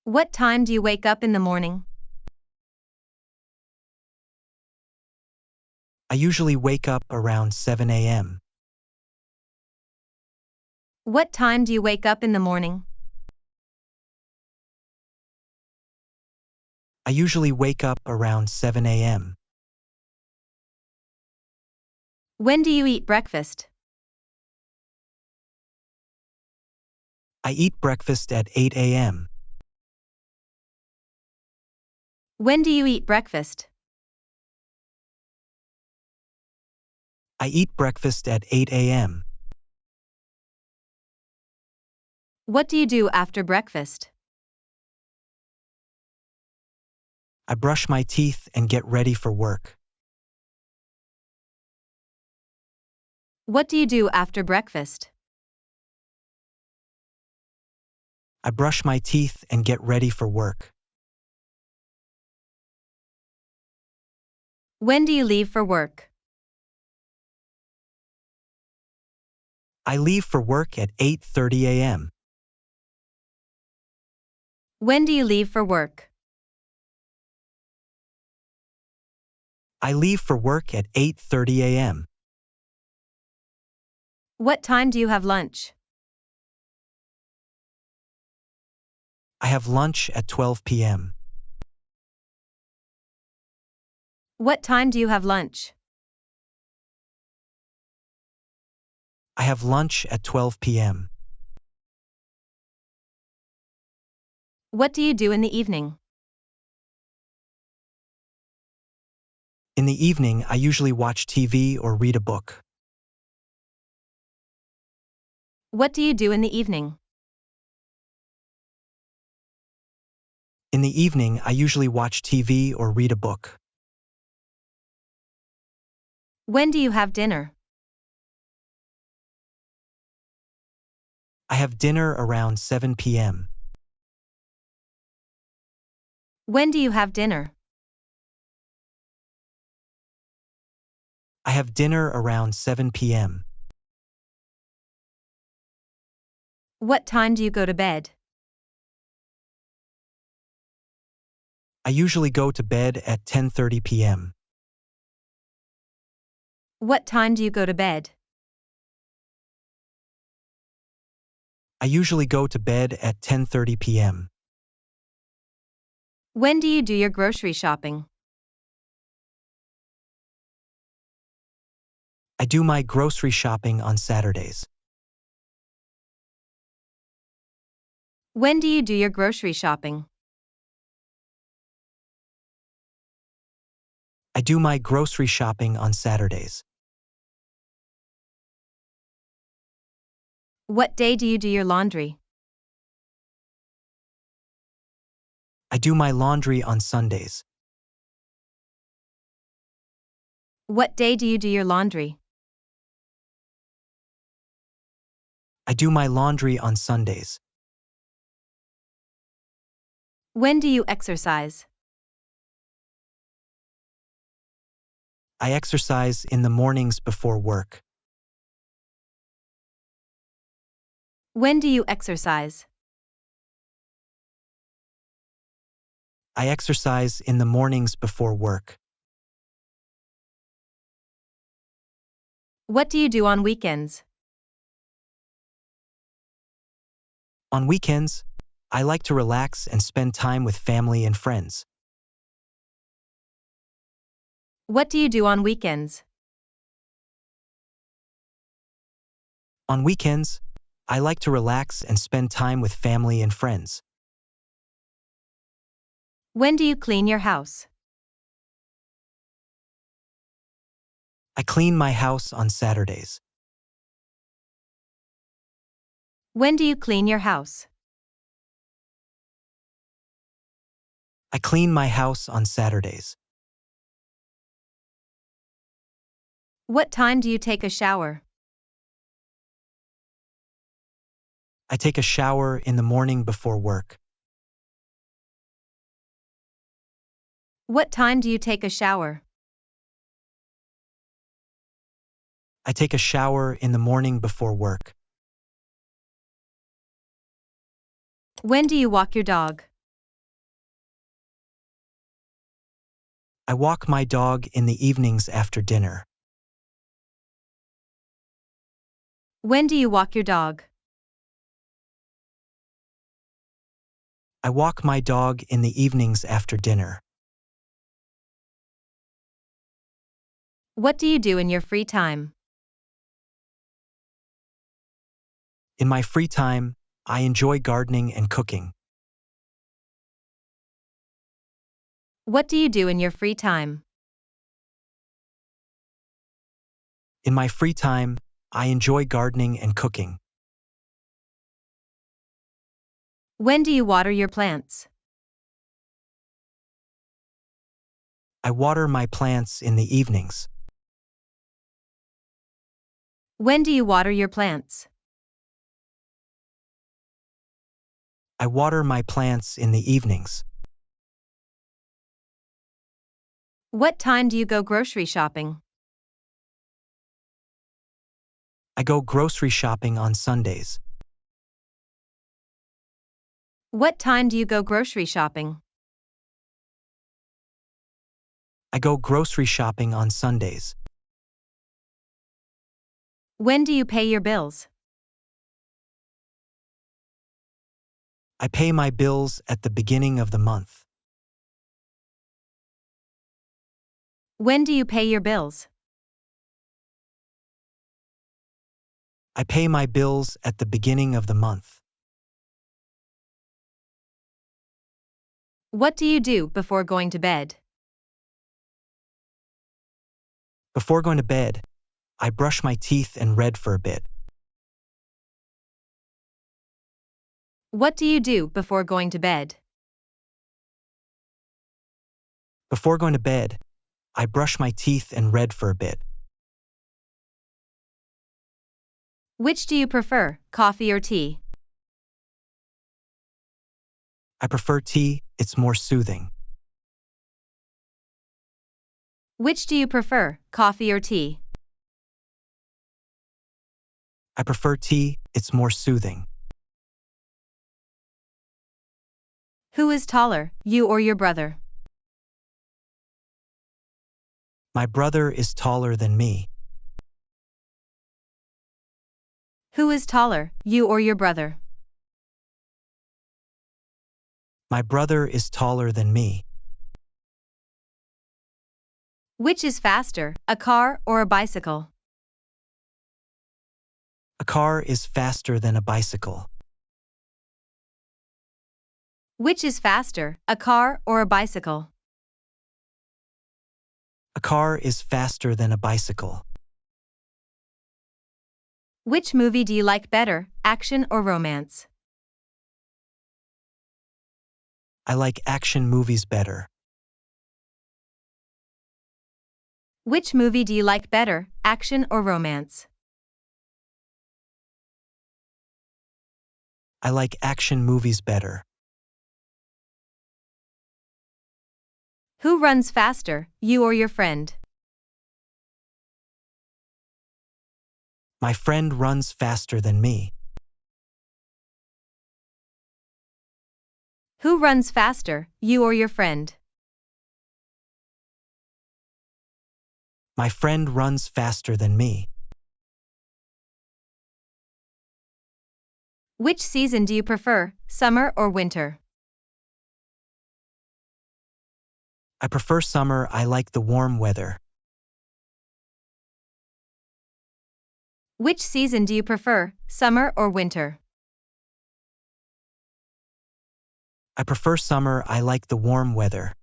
What time do you wake up in the morning? I usually wake up around 7 a.m. What time do you wake up in the morning? I usually wake up around 7 a.m. When do you eat breakfast? I eat breakfast at 8 a.m. When do you eat breakfast? I eat breakfast at 8 a.m. What do you do after breakfast? I brush my teeth and get ready for work. What do you do after breakfast? I brush my teeth and get ready for work. When do you leave for work? I leave for work at 8:30 a.m. When do you leave for work? I leave for work at 8:30 a.m. What time do you have lunch? I have lunch at 12 p.m. What time do you have lunch? I have lunch at 12 p.m. What do you do in the evening? In the evening, I usually watch TV or read a book. What do you do in the evening? In the evening, I usually watch TV or read a book. When do you have dinner? I have dinner around 7 p.m. When do you have dinner? I have dinner around 7 p.m. What time do you go to bed? I usually go to bed at 10:30 p.m. What time do you go to bed? I usually go to bed at 10:30 p.m. When do you do your grocery shopping? I do my grocery shopping on Saturdays. When do you do your grocery shopping? I do my grocery shopping on Saturdays. What day do you do your laundry? I do my laundry on Sundays. What day do you do your laundry? I do my laundry on Sundays. When do you exercise? I exercise in the mornings before work. When do you exercise? I exercise in the mornings before work. What do you do on weekends? On weekends, I like to relax and spend time with family and friends. What do you do on weekends? On weekends, I like to relax and spend time with family and friends. When do you clean your house? I clean my house on Saturdays. When do you clean your house? I clean my house on Saturdays. What time do you take a shower? I take a shower in the morning before work. What time do you take a shower? I take a shower in the morning before work. When do you walk your dog? I walk my dog in the evenings after dinner. When do you walk your dog? I walk my dog in the evenings after dinner. What do you do in your free time? In my free time, I enjoy gardening and cooking. What do you do in your free time? In my free time, I enjoy gardening and cooking. When do you water your plants? I water my plants in the evenings. When do you water your plants? I water my plants in the evenings. What time do you go grocery shopping? I go grocery shopping on Sundays. What time do you go grocery shopping? I go grocery shopping on Sundays. When do you pay your bills? I pay my bills at the beginning of the month. When do you pay your bills? I pay my bills at the beginning of the month. What do you do before going to bed? Before going to bed, I brush my teeth and read for a bit. What do you do before going to bed? Before going to bed, I brush my teeth and read for a bit. Which do you prefer, coffee or tea? I prefer tea, it's more soothing. Which do you prefer, coffee or tea? I prefer tea, it's more soothing. Who is taller, you or your brother? My brother is taller than me. Who is taller, you or your brother? My brother is taller than me. Which is faster, a car or a bicycle? A car is faster than a bicycle. Which is faster, a car or a bicycle? A car is faster than a bicycle. Which movie do you like better, action or romance? I like action movies better. Which movie do you like better, action or romance? I like action movies better. Who runs faster, you or your friend? My friend runs faster than me. Who runs faster, you or your friend? My friend runs faster than me. Which season do you prefer, summer or winter? I prefer summer, I like the warm weather. Which season do you prefer, summer or winter? I prefer summer, I like the warm weather.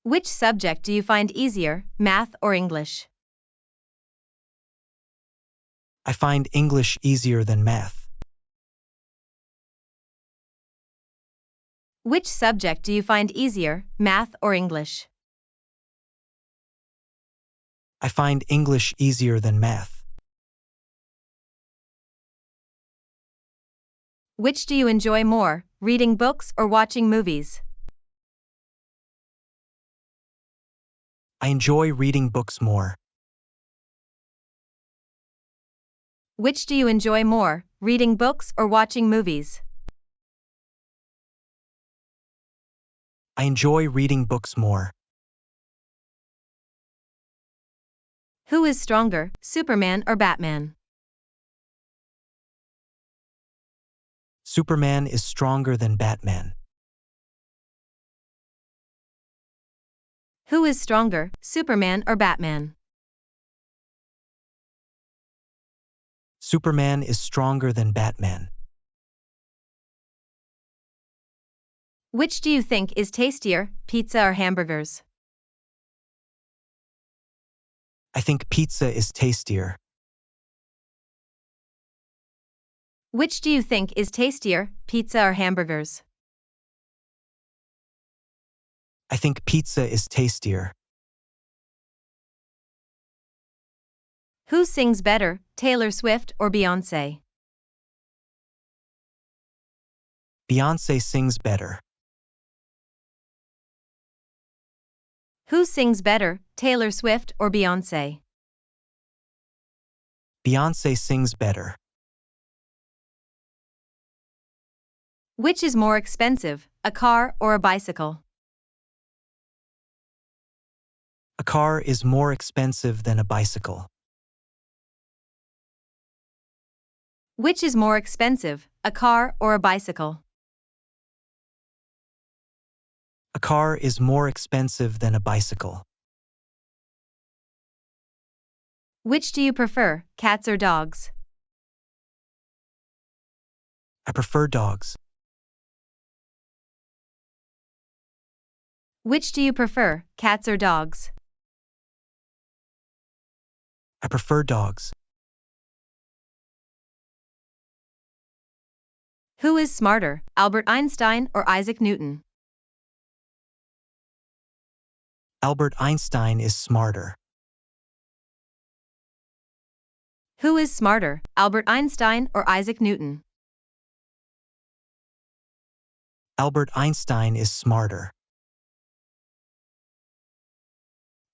Which subject do you find easier, math or English? I find English easier than math. Which subject do you find easier, math or English? I find English easier than math. Which do you enjoy more, reading books or watching movies? I enjoy reading books more. Which do you enjoy more, reading books or watching movies? I enjoy reading books more. Who is stronger, Superman or Batman? Superman is stronger than Batman. Who is stronger, Superman or Batman? Superman is stronger than Batman. Which do you think is tastier, pizza or hamburgers? I think pizza is tastier. Which do you think is tastier, pizza or hamburgers? I think pizza is tastier. Who sings better, Taylor Swift or Beyoncé? Beyoncé sings better. Who sings better, Taylor Swift or Beyoncé? Beyoncé sings better. Which is more expensive, a car or a bicycle? A car is more expensive than a bicycle. Which is more expensive, a car or a bicycle? A car is more expensive than a bicycle. Which do you prefer, cats or dogs? I prefer dogs. Which do you prefer, cats or dogs? I prefer dogs. Who is smarter, Albert Einstein or Isaac Newton? Albert Einstein is smarter. Who is smarter, Albert Einstein or Isaac Newton? Albert Einstein is smarter.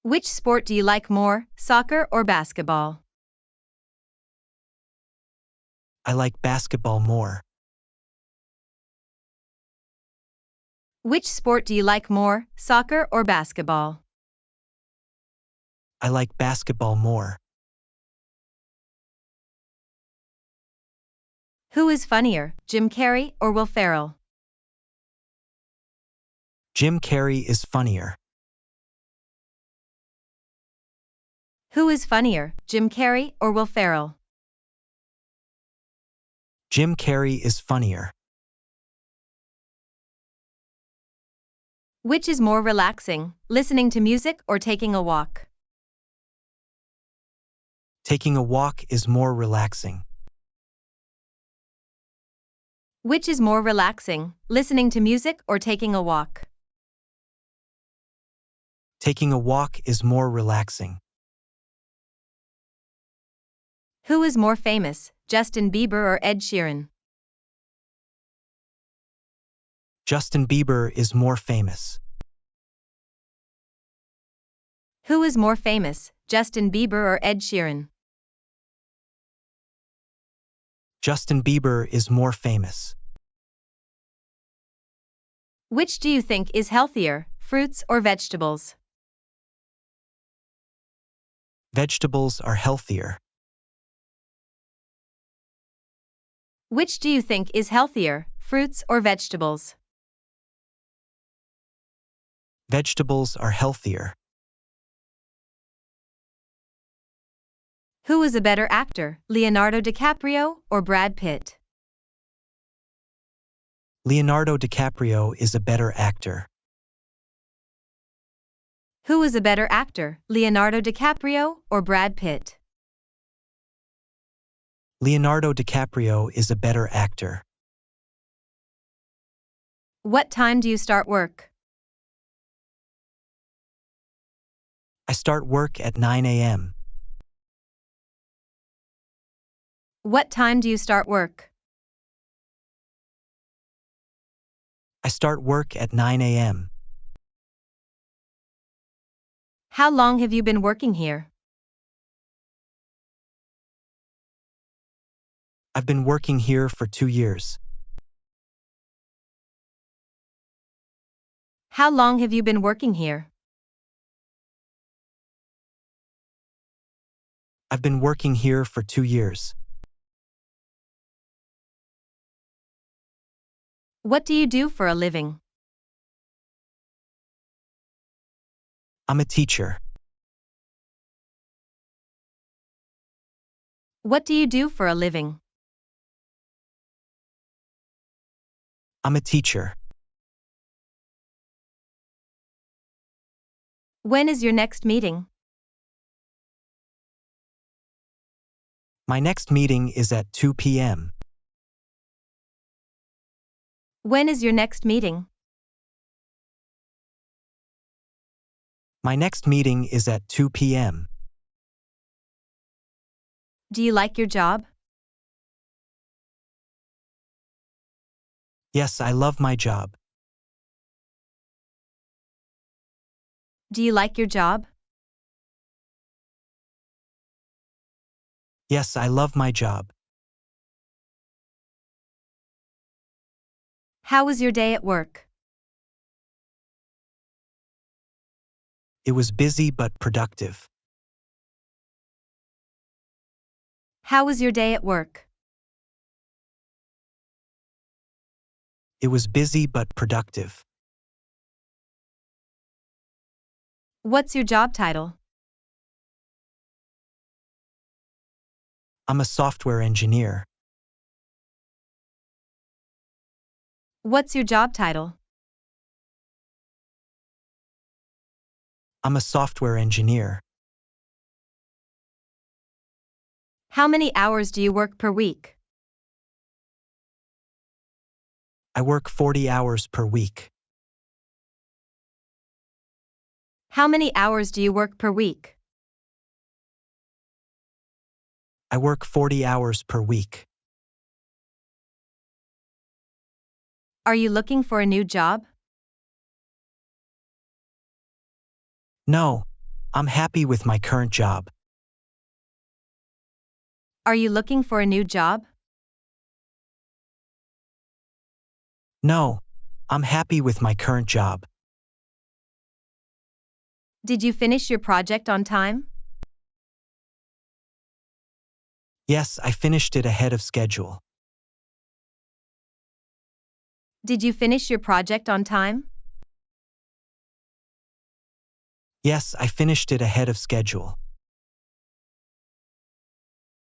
Which sport do you like more, soccer or basketball? I like basketball more. Which sport do you like more, soccer or basketball? I like basketball more. Who is funnier, Jim Carrey or Will Ferrell? Jim Carrey is funnier. Who is funnier, Jim Carrey or Will Ferrell? Jim Carrey is funnier. Which is more relaxing, listening to music or taking a walk? Taking a walk is more relaxing. Which is more relaxing, listening to music or taking a walk? Taking a walk is more relaxing. Who is more famous, Justin Bieber or Ed Sheeran? Justin Bieber is more famous. Who is more famous, Justin Bieber or Ed Sheeran? Justin Bieber is more famous. Which do you think is healthier, fruits or vegetables? Vegetables are healthier. Which do you think is healthier, fruits or vegetables? Vegetables are healthier. Who is a better actor, Leonardo DiCaprio or Brad Pitt? Leonardo DiCaprio is a better actor. Who is a better actor, Leonardo DiCaprio or Brad Pitt? Leonardo DiCaprio is a better actor. What time do you start work? I start work at 9 a.m. What time do you start work? I start work at 9 a.m. How long have you been working here? I've been working here for 2 years. How long have you been working here? I've been working here for 2 years. What do you do for a living? I'm a teacher. What do you do for a living? I'm a teacher. When is your next meeting? My next meeting is at 2 p.m. When is your next meeting? My next meeting is at 2 p.m. Do you like your job? Yes, I love my job. Do you like your job? Yes, I love my job. How was your day at work? It was busy but productive. How was your day at work? It was busy but productive. What's your job title? I'm a software engineer. What's your job title? I'm a software engineer. How many hours do you work per week? I work 40 hours per week. How many hours do you work per week? I work 40 hours per week. Are you looking for a new job? No, I'm happy with my current job. Are you looking for a new job? No, I'm happy with my current job. Did you finish your project on time? Yes, I finished it ahead of schedule. Did you finish your project on time? Yes, I finished it ahead of schedule.